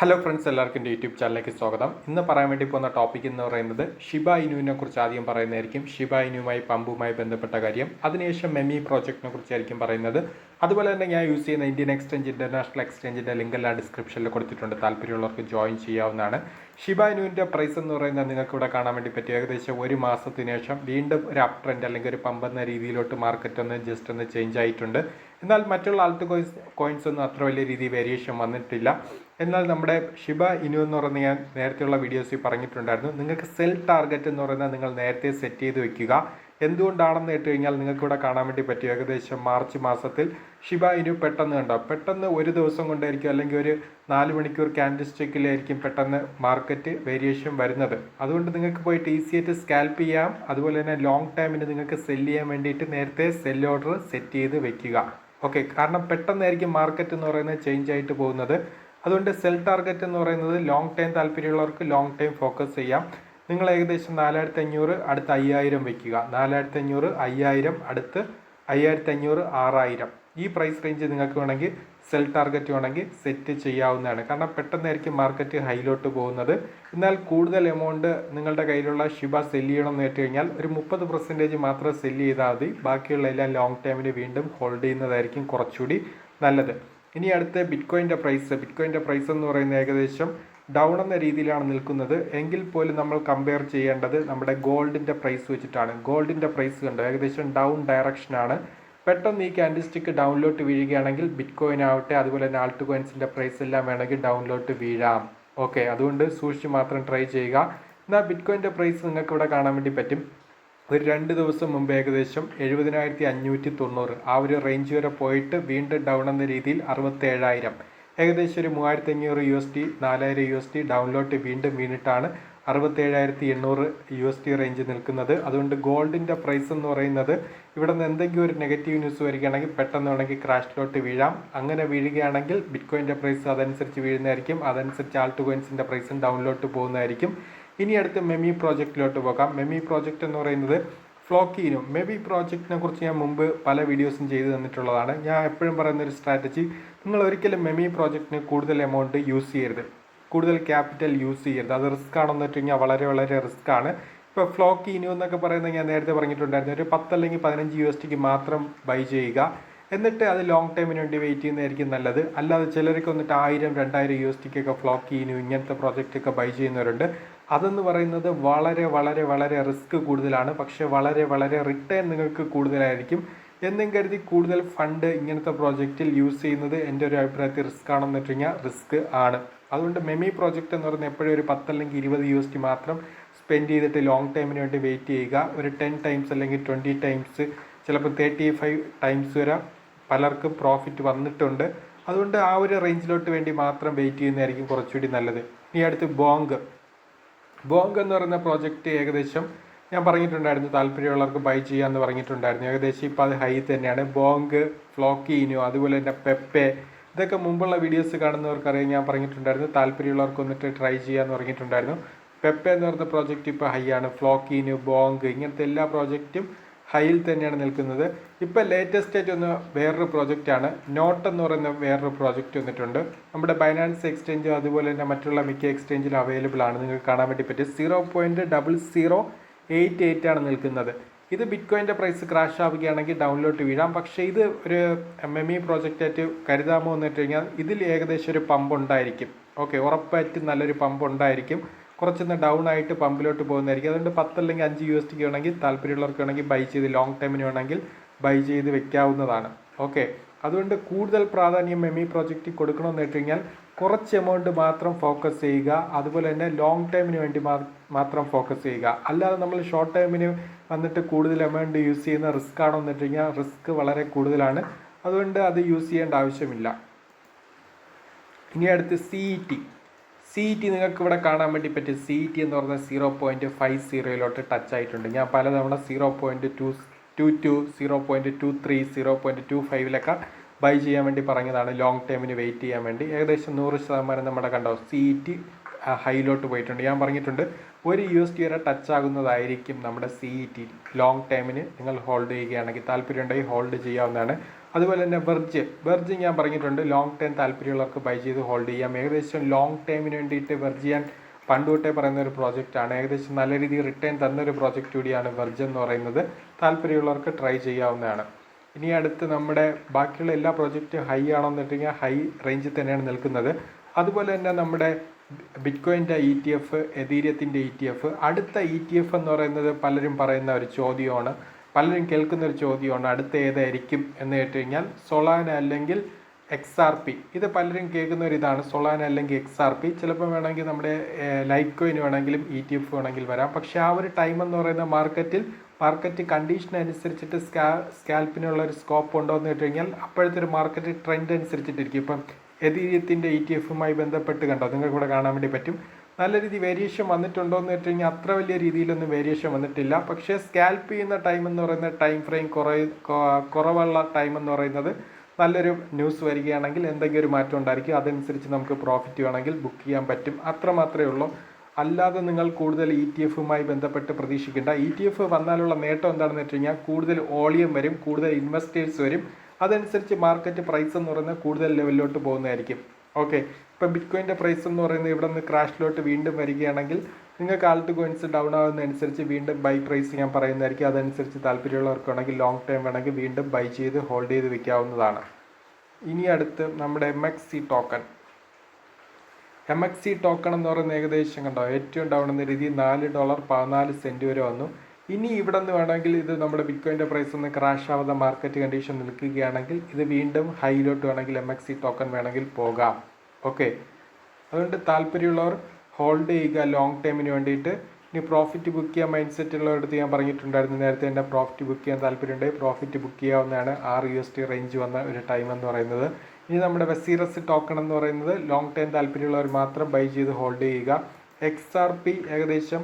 Hello friends, എല്ലാവർക്കും എൻ്റെ YouTube ചാനലിലേക്ക് സ്വാഗതം. ഇന്ന് പറയാൻ വേണ്ടി പോകുന്ന ടോപ്പിക് എന്ന് പറയുന്നത് ഷിബ ഇനുവിനെ കുറിച്ച് ആദ്യം പറയുന്നതായിരിക്കും. ഷിബ ഇനുവുമായി പമ്പുമായി ബന്ധപ്പെട്ട കാര്യം, അതിനുശേഷം മെമി പ്രോജക്റ്റിനെ കുറിച്ചായിരിക്കും പറയുന്നത്. അതുപോലെ തന്നെ ഞാൻ യൂസ് ചെയ്യുന്ന ഇന്ത്യൻ എക്സ്ചേഞ്ച് ഇന്റർനാഷണൽ എക്സ്ചേഞ്ചിൻ്റെ ലിങ്ക് എല്ലാം ഡിസ്ക്രിപ്ഷനിൽ കൊടുത്തിട്ടുണ്ട്. താല്പര്യമുള്ളവർക്ക് ജോയിൻ ചെയ്യാവുന്നതാണ്. ഷിബ ഇനുവിൻ്റെ പ്രൈസ് എന്ന് പറയുന്നത് നിങ്ങൾക്ക് ഇവിടെ കാണാൻ വേണ്ടി പറ്റും. ഏകദേശം ഒരു മാസത്തിന് ശേഷം വീണ്ടും ഒരു അപ് ട്രെൻഡ് അല്ലെങ്കിൽ ഒരു പമ്പ് എന്ന രീതിയിലോട്ട് മാർക്കറ്റ് ഒന്ന് ജസ്റ്റ് ഒന്ന് ചേഞ്ച് ആയിട്ടുണ്ട്. എന്നാൽ മറ്റുള്ള ആൾട്ട് കോയിൻസ് ഒന്നും അത്ര വലിയ രീതിയിൽ വേരിയേഷൻ വന്നിട്ടില്ല. എന്നാൽ നമ്മുടെ ഷിബ ഇനു എന്ന് പറയുന്നത് ഞാൻ നേരത്തെയുള്ള വീഡിയോസിൽ പറഞ്ഞിട്ടുണ്ടായിരുന്നു. നിങ്ങൾക്ക് സെൽ ടാർഗറ്റ് എന്ന് പറയുന്നത് നിങ്ങൾ നേരത്തെ സെറ്റ് ചെയ്ത് വെക്കുക. എന്തുകൊണ്ടാണെന്ന് കേട്ട് കഴിഞ്ഞാൽ നിങ്ങൾക്ക് ഇവിടെ കാണാൻ വേണ്ടി പറ്റും. ഏകദേശം മാർച്ച് മാസത്തിൽ ഷിബ ഇനു പെട്ടെന്ന് ഒരു ദിവസം കൊണ്ടായിരിക്കും അല്ലെങ്കിൽ ഒരു 4 മണിക്കൂർ ക്യാൻഡിൽ സ്റ്റിക്കിലായിരിക്കും പെട്ടെന്ന് മാർക്കറ്റ് വേരിയേഷൻ വരുന്നത്. അതുകൊണ്ട് നിങ്ങൾക്ക് പോയിട്ട് ഈസി ആയിട്ട് സ്കാൽപ്പ് ചെയ്യാം. അതുപോലെ തന്നെ ലോങ് ടൈമിന് നിങ്ങൾക്ക് സെല് ചെയ്യാൻ വേണ്ടിയിട്ട് നേരത്തെ സെൽ ഓർഡർ സെറ്റ് ചെയ്ത് വെക്കുക. ഓക്കെ, കാരണം പെട്ടെന്നായിരിക്കും മാർക്കറ്റ് എന്ന് പറയുന്നത് ചേഞ്ച് ആയിട്ട് പോകുന്നത്. അതുകൊണ്ട് സെൽ ടാർഗറ്റ് എന്ന് പറയുന്നത് ലോങ് ടൈം താല്പര്യമുള്ളവർക്ക് ലോങ് ടൈം ഫോക്കസ് ചെയ്യാം. നിങ്ങൾ ഏകദേശം 4500 അടുത്ത് 5000 വെക്കുക. 4500 5000 അടുത്ത് 5500 6000 ഈ പ്രൈസ് റേഞ്ച് നിങ്ങൾക്ക് വേണമെങ്കിൽ സെൽ ടാർഗറ്റ് വേണമെങ്കിൽ സെറ്റ് ചെയ്യാവുന്നതാണ്. കാരണം പെട്ടെന്നായിരിക്കും മാർക്കറ്റ് ഹൈയിലോട്ട് പോകുന്നത്. എന്നാൽ കൂടുതൽ എമൗണ്ട് നിങ്ങളുടെ കയ്യിലുള്ള ഷിബ സെല് ചെയ്യണമെന്ന് കേട്ട് കഴിഞ്ഞാൽ ഒരു 30% മാത്രം സെല് ചെയ്താൽ മതി. ബാക്കിയുള്ള എല്ലാം ലോങ് ടൈമിന് വീണ്ടും ഹോൾഡ് ചെയ്യുന്നതായിരിക്കും കുറച്ചുകൂടി നല്ലത്. ഇനി അടുത്ത ബിറ്റ്കോയിൻ്റെ പ്രൈസ് എന്ന് പറയുന്നത് ഏകദേശം ഡൗൺ എന്ന രീതിയിലാണ് നിൽക്കുന്നത്. എങ്കിൽ പോലും നമ്മൾ കമ്പയർ ചെയ്യേണ്ടത് നമ്മുടെ ഗോൾഡിൻ്റെ പ്രൈസ് വെച്ചിട്ടാണ്. ഗോൾഡിൻ്റെ പ്രൈസ് കണ്ടോ, ഏകദേശം ഡൗൺ ഡയറക്ഷനാണ്. പെട്ടെന്ന് ഈ ക്യാൻഡിൽ സ്റ്റിക്ക് ഡൗണിലോട്ട് വീഴുകയാണെങ്കിൽ ബിറ്റ്കോയിൻ ആവട്ടെ അതുപോലെ തന്നെ ആൾട്ട് കോയിൻസിൻ്റെ പ്രൈസ് എല്ലാം വേണമെങ്കിൽ ഡൗണിലോട്ട് വീഴാം. ഓക്കെ, അതുകൊണ്ട് സൂക്ഷിച്ച് മാത്രം ട്രൈ ചെയ്യുക. എന്നാൽ ബിറ്റ്കോയിൻ്റെ പ്രൈസ് നിങ്ങൾക്ക് ഇവിടെ കാണാൻ വേണ്ടി പറ്റും. ഒരു 2 ദിവസം മുമ്പ് ഏകദേശം 70,590 ആ ഒരു റേഞ്ച് വരെ പോയിട്ട് വീണ്ടും ഡൗൺ എന്ന രീതിയിൽ 67,000 ഏകദേശം ഒരു 3,500 4,000 ഡൗണിലോട്ട് വീണ്ടും വീണിട്ടാണ് 67,800 റേഞ്ച് നിൽക്കുന്നത്. അതുകൊണ്ട് ഗോൾഡിൻ്റെ പ്രൈസ് എന്ന് പറയുന്നത് ഇവിടെ നിന്ന് എന്തെങ്കിലും ഒരു നെഗറ്റീവ് ന്യൂസ് വരികയാണെങ്കിൽ പെട്ടെന്ന് വേണമെങ്കിൽ ക്രാഷിലോട്ട് വീഴാം. അങ്ങനെ വീഴുകയാണെങ്കിൽ ബിറ്റ്കോയിൻ്റെ പ്രൈസ് അതനുസരിച്ച് വീഴുന്നതായിരിക്കും. അതനുസരിച്ച് ആൾട്ട് കോയിൻസിൻ്റെ പ്രൈസും ഡൗണിലോട്ട് പോകുന്നതായിരിക്കും. ഇനി അടുത്ത് മെമി പ്രോജക്റ്റിലോട്ട് പോകാം. മെമി പ്രോജക്റ്റ് എന്ന് പറയുന്നത് ഫ്ലോക്കി ഇനു. മെമി പ്രോജക്റ്റിനെ കുറിച്ച് ഞാൻ മുമ്പ് പല വീഡിയോസും ചെയ്തു തന്നിട്ടുള്ളതാണ്. ഞാൻ എപ്പോഴും പറയുന്നൊരു സ്ട്രാറ്റജി, നിങ്ങൾ ഒരിക്കലും മെമി പ്രോജക്റ്റിന് കൂടുതൽ എമൗണ്ട് യൂസ് ചെയ്യരുത്, കൂടുതൽ ക്യാപിറ്റൽ യൂസ് ചെയ്യരുത്. അത് റിസ്ക് ആണെന്ന് വെച്ച് കഴിഞ്ഞാൽ വളരെ വളരെ റിസ്ക് ആണ്. ഇപ്പോൾ ഫ്ലോക്കി ഇനു എന്നൊക്കെ പറയുന്നത് ഞാൻ നേരത്തെ പറഞ്ഞിട്ടുണ്ടായിരുന്നു, ഒരു 10 അല്ലെങ്കിൽ 15 USDക്ക് മാത്രം ബൈ ചെയ്യുക. എന്നിട്ട് അത് ലോങ് ടൈമിന് വേണ്ടി വെയിറ്റ് ചെയ്യുന്നതായിരിക്കും നല്ലത്. അല്ലാതെ ചിലർക്ക് വന്നിട്ട് 1000 2000 USDക്കൊക്കെ ഫ്ലോക്കി ഇനു ഇങ്ങനത്തെ പ്രോജക്റ്റൊക്കെ ബൈ ചെയ്യുന്നവരുണ്ട്. അതെന്ന് പറയുന്നത് വളരെ വളരെ വളരെ റിസ്ക് കൂടുതലാണ്. പക്ഷേ വളരെ വളരെ റിട്ടേൺ നിങ്ങൾക്ക് കൂടുതലായിരിക്കും. എന്നും കരുതി കൂടുതൽ ഫണ്ട് ഇങ്ങനത്തെ പ്രോജക്റ്റിൽ യൂസ് ചെയ്യുന്നത് എൻ്റെ ഒരു അഭിപ്രായത്തിൽ റിസ്ക് ആണെന്ന് വെച്ച് കഴിഞ്ഞാൽ റിസ്ക് ആണ്. അതുകൊണ്ട് മെമി പ്രോജക്റ്റ് എന്ന് പറയുന്നത് എപ്പോഴും ഒരു 10 അല്ലെങ്കിൽ 20 USD മാത്രം സ്പെൻഡ് ചെയ്തിട്ട് ലോങ് ടൈമിന് വേണ്ടി വെയിറ്റ് ചെയ്യുക. ഒരു 10 ടൈംസ് അല്ലെങ്കിൽ 20 ടൈംസ് ചിലപ്പോൾ 35 ടൈംസ് വരെ പലർക്കും പ്രോഫിറ്റ് വന്നിട്ടുണ്ട്. അതുകൊണ്ട് ആ ഒരു റേഞ്ചിലോട്ട് വേണ്ടി മാത്രം വെയിറ്റ് ചെയ്യുന്നതായിരിക്കും കുറച്ചുകൂടി നല്ലത്. ഇനി അടുത്ത് ബോങ് എന്ന് പറയുന്ന പ്രോജക്റ്റ് ഏകദേശം ഞാൻ പറഞ്ഞിട്ടുണ്ടായിരുന്നു, താല്പര്യമുള്ളവർക്ക് ബൈ ചെയ്യാമെന്ന് പറഞ്ഞിട്ടുണ്ടായിരുന്നു. ഏകദേശം ഇപ്പോൾ അത് ഹൈ തന്നെയാണ്. ബോങ്, ഫ്ലോക്കി ഇനു, അതുപോലെ തന്നെ പെപ്പെ, ഇതൊക്കെ മുമ്പുള്ള വീഡിയോസ് കാണുന്നവർക്കറിയാം. ഞാൻ പറഞ്ഞിട്ടുണ്ടായിരുന്നു താല്പര്യമുള്ളവർക്ക് വന്നിട്ട് ട്രൈ ചെയ്യാമെന്ന് പറഞ്ഞിട്ടുണ്ടായിരുന്നു. പെപ്പെ എന്ന് പറയുന്ന പ്രോജക്റ്റ് ഇപ്പോൾ ഹൈ ആണ്. ഫ്ലോക്കി ഇനു, ബോങ് ഇങ്ങനത്തെ എല്ലാ പ്രോജക്റ്റും ഹൈയിൽ തന്നെയാണ് നിൽക്കുന്നത്. ഇപ്പോൾ ലേറ്റസ്റ്റ് ആയിട്ട് ഒന്ന് വേറൊരു പ്രോജക്റ്റാണ് നോട്ട് എന്ന് പറയുന്ന വേറൊരു പ്രോജക്റ്റ് വന്നിട്ടുണ്ട്. നമ്മുടെ ബൈനാൻസ് എക്സ്ചേഞ്ച് അതുപോലെ തന്നെ മറ്റുള്ള മിക്ക എക്സ്ചേഞ്ചിലും അവൈലബിൾ ആണ്. നിങ്ങൾക്ക് കാണാൻ വേണ്ടി പറ്റും 0.0088 ആണ് നിൽക്കുന്നത്. ഇത് ബിറ്റ്കോയിൻ്റെ പ്രൈസ് ക്രാഷ് ആവുകയാണെങ്കിൽ ഡൗണിലോട്ട് വീഴാം. പക്ഷേ ഇത് ഒരു മെമി പ്രോജക്റ്റായിട്ട് കരുതാമോ എന്ന് വെച്ച് കഴിഞ്ഞാൽ ഇതിൽ ഏകദേശം ഒരു പമ്പ് ഉണ്ടായിരിക്കും. ഓക്കെ, ഉറപ്പായിട്ടും നല്ലൊരു പമ്പ് ഉണ്ടായിരിക്കും. കുറച്ചൊന്ന് ഡൗൺ ആയിട്ട് പമ്പിലോട്ട് പോകുന്നതായിരിക്കും. അതുകൊണ്ട് 10 അല്ലെങ്കിൽ 5 USDക്ക് വേണമെങ്കിൽ താല്പര്യമുള്ളവർക്ക് വേണമെങ്കിൽ ബൈ ചെയ്ത് ലോങ് ടൈമിന് വേണമെങ്കിൽ ബൈ ചെയ്ത് വെക്കാവുന്നതാണ്. ഓക്കെ, അതുകൊണ്ട് കൂടുതൽ പ്രാധാന്യം മെമി പ്രോജക്റ്റിൽ കൊടുക്കണമെന്ന് വെച്ച് കഴിഞ്ഞാൽ കുറച്ച് എമൗണ്ട് മാത്രം ഫോക്കസ് ചെയ്യുക. അതുപോലെ തന്നെ ലോങ് ടൈമിന് വേണ്ടി മാത്രം ഫോക്കസ് ചെയ്യുക. അല്ലാതെ നമ്മൾ ഷോർട്ട് ടൈമിന് വന്നിട്ട് കൂടുതൽ എമൗണ്ട് യൂസ് ചെയ്യുന്ന റിസ്ക് ആണോ എന്ന് വെച്ച് കഴിഞ്ഞാൽ റിസ്ക് വളരെ കൂടുതലാണ്. അതുകൊണ്ട് അത് യൂസ് ചെയ്യേണ്ട ആവശ്യമില്ല. ഇനി അടുത്ത് CET നിങ്ങൾക്ക് ഇവിടെ കാണാൻ വേണ്ടി പറ്റും. CET എന്ന് പറഞ്ഞാൽ 0.50 ടച്ച് ആയിട്ടുണ്ട്. ഞാൻ പലതവണ 0.22, 0.23, 0.25 ബൈ ചെയ്യാൻ വേണ്ടി പറഞ്ഞതാണ്, ലോങ് ടൈമിന് വെയിറ്റ് ചെയ്യാൻ വേണ്ടി. ഏകദേശം 100% നമ്മുടെ കണ്ടോ CET ഹൈയിലോട്ട് പോയിട്ടുണ്ട്. ഞാൻ പറഞ്ഞിട്ടുണ്ട് 1 USD വരെ ടച്ച് ആകുന്നതായിരിക്കും നമ്മുടെ CET. ലോങ് ടൈമിന് നിങ്ങൾ ഹോൾഡ് ചെയ്യുകയാണെങ്കിൽ താല്പര്യമുണ്ടെങ്കിൽ ഹോൾഡ് ചെയ്യാവുന്നതാണ്. അതുപോലെ തന്നെ വെർജ് ഞാൻ പറഞ്ഞിട്ടുണ്ട് ലോങ് ടൈം താല്പര്യമുള്ളവർക്ക് ബൈ ചെയ്ത് ഹോൾഡ് ചെയ്യാം. ഏകദേശം ലോങ് ടൈമിന് വേണ്ടിയിട്ട് വെർജ് ഞാൻ പണ്ട് തൊട്ടേ പറയുന്ന ഒരു പ്രോജക്റ്റാണ്. ഏകദേശം നല്ല രീതിയിൽ റിട്ടേൺ തന്നൊരു പ്രോജക്റ്റ് കൂടിയാണ് വെർജ് എന്ന് പറയുന്നത്. താല്പര്യമുള്ളവർക്ക് ട്രൈ ചെയ്യാവുന്നതാണ്. ഇനി അടുത്ത് നമ്മുടെ ബാക്കിയുള്ള എല്ലാ പ്രോജക്റ്റും ഹൈ ആണെന്ന് വെച്ചിട്ടുണ്ടെങ്കിൽ ഹൈ റേഞ്ചിൽ തന്നെയാണ് നിൽക്കുന്നത്. അതുപോലെ തന്നെ നമ്മുടെ ബിറ്റ്കോയിൻ്റെ ETF, എതീരിയത്തിൻ്റെ ETF, അടുത്ത ETF എന്ന് പറയുന്നത് പലരും പറയുന്ന ഒരു ചോദ്യമാണ്, പലരും കേൾക്കുന്ന ഒരു ചോദ്യമാണ്. അടുത്ത ഏതായിരിക്കും എന്ന് കേട്ട് കഴിഞ്ഞാൽ സൊളാന അല്ലെങ്കിൽ XRP. ഇത് പലരും കേൾക്കുന്ന ഒരു ഇതാണ്, സൊളാന അല്ലെങ്കിൽ XRP. ചിലപ്പോൾ വേണമെങ്കിൽ നമ്മുടെ ലൈറ്റ് കോയിൻ വേണമെങ്കിലും ETF വേണമെങ്കിൽ വരാം. പക്ഷേ ആ ഒരു ടൈം എന്ന് പറയുന്ന മാർക്കറ്റ് കണ്ടീഷൻ അനുസരിച്ചിട്ട് സ്കാൽപ്പിനുള്ള ഒരു സ്കോപ്പ് ഉണ്ടോ എന്ന് കേട്ട് കഴിഞ്ഞാൽ അപ്പോഴത്തെ ഒരു മാർക്കറ്റ് ട്രെൻഡ് അനുസരിച്ചിട്ടിരിക്കും. ഇപ്പം എതീരിയത്തിൻ്റെ ETF-മായി ബന്ധപ്പെട്ട് കണ്ടോ, നിങ്ങൾക്ക് ഇവിടെ കാണാൻ വേണ്ടി പറ്റും. നല്ല രീതി വേരിയേഷൻ വന്നിട്ടുണ്ടോ എന്ന് വെച്ച് കഴിഞ്ഞാൽ അത്ര വലിയ രീതിയിലൊന്നും വേരിയേഷൻ വന്നിട്ടില്ല. പക്ഷേ സ്കാൽപ്പ് ചെയ്യുന്ന ടൈം എന്ന് പറയുന്ന ടൈം ഫ്രെയിം കുറവുള്ള ടൈം എന്ന് പറയുന്നത് നല്ലൊരു ന്യൂസ് വരികയാണെങ്കിൽ എന്തെങ്കിലും ഒരു മാറ്റം ഉണ്ടായിരിക്കും. അതനുസരിച്ച് നമുക്ക് പ്രോഫിറ്റ് വേണമെങ്കിൽ ബുക്ക് ചെയ്യാൻ പറ്റും. അത്ര മാത്രമേ ഉള്ളൂ. അല്ലാതെ നിങ്ങൾ കൂടുതൽ ETF-മായി ബന്ധപ്പെട്ട് പ്രതീക്ഷിക്കേണ്ട. ETF വന്നാലുള്ള നേട്ടം എന്താണെന്ന് വെച്ച് കഴിഞ്ഞാൽ കൂടുതൽ വോളിയം വരും, കൂടുതൽ ഇൻവെസ്റ്റേഴ്സ് വരും. അതനുസരിച്ച് മാർക്കറ്റ് പ്രൈസ് എന്ന് പറയുന്നത് കൂടുതൽ ലെവലിലോട്ട് പോകുന്നതായിരിക്കും. ഓക്കെ, ഇപ്പം ബിറ്റ്കോയിൻ്റെ പ്രൈസ് എന്ന് പറയുന്നത് ഇവിടെ നിന്ന് ക്രാഷിലോട്ട് വീണ്ടും വരികയാണെങ്കിൽ നിങ്ങൾക്ക് ആൾട്ട് കോയിൻസ് ഡൗൺ ആകുന്നതനുസരിച്ച് വീണ്ടും ബൈ പ്രൈസ് ഞാൻ പറയുന്നതായിരിക്കും. അതനുസരിച്ച് താല്പര്യമുള്ളവർക്കാണെങ്കിൽ ലോങ് ടൈം വേണമെങ്കിൽ വീണ്ടും ബൈ ചെയ്ത് ഹോൾഡ് ചെയ്ത് വെക്കാവുന്നതാണ്. ഇനി അടുത്ത് നമ്മുടെ MXC ടോക്കൺ. MXC ടോക്കൺ എന്ന് പറയുന്നത് ഏകദേശം കണ്ടോ ഏറ്റവും ഡൗൺ എന്ന രീതി $4.14 വരെ വന്നു. ഇനി ഇവിടെ നിന്ന് വേണമെങ്കിൽ ഇത് നമ്മുടെ ബിറ്റ്കോയിൻ്റെ പ്രൈസ് ഒന്ന് ക്രാഷ് ആവാതെ മാർക്കറ്റ് കണ്ടീഷൻ നിൽക്കുകയാണെങ്കിൽ ഇത് വീണ്ടും ഹൈയിലോട്ട് വേണമെങ്കിൽ MXC ടോക്കൺ വേണമെങ്കിൽ പോകാം. ഓക്കെ, അതുകൊണ്ട് താല്പര്യമുള്ളവർ ഹോൾഡ് ചെയ്യുക ലോങ് ടൈമിന് വേണ്ടിയിട്ട്. ഇനി പ്രോഫിറ്റ് ബുക്ക് ചെയ്യാൻ മൈൻഡ് സെറ്റ് ഉള്ളവരടുത്ത് ഞാൻ പറഞ്ഞിട്ടുണ്ടായിരുന്നു നേരത്തെ തന്നെ പ്രോഫിറ്റ് ബുക്ക് ചെയ്യാൻ താല്പര്യമുണ്ടെങ്കിൽ പ്രോഫിറ്റ് ബുക്ക് ചെയ്യാവുന്നതാണ്. $6 റേഞ്ച് വന്ന ഒരു ടൈം എന്ന് പറയുന്നത്. ഇനി നമ്മുടെ വെസീറസ് ടോക്കൺ എന്ന് പറയുന്നത് ലോങ് ടൈം താല്പര്യമുള്ളവർ മാത്രം ബൈ ചെയ്ത് ഹോൾഡ് ചെയ്യുക. XRP ഏകദേശം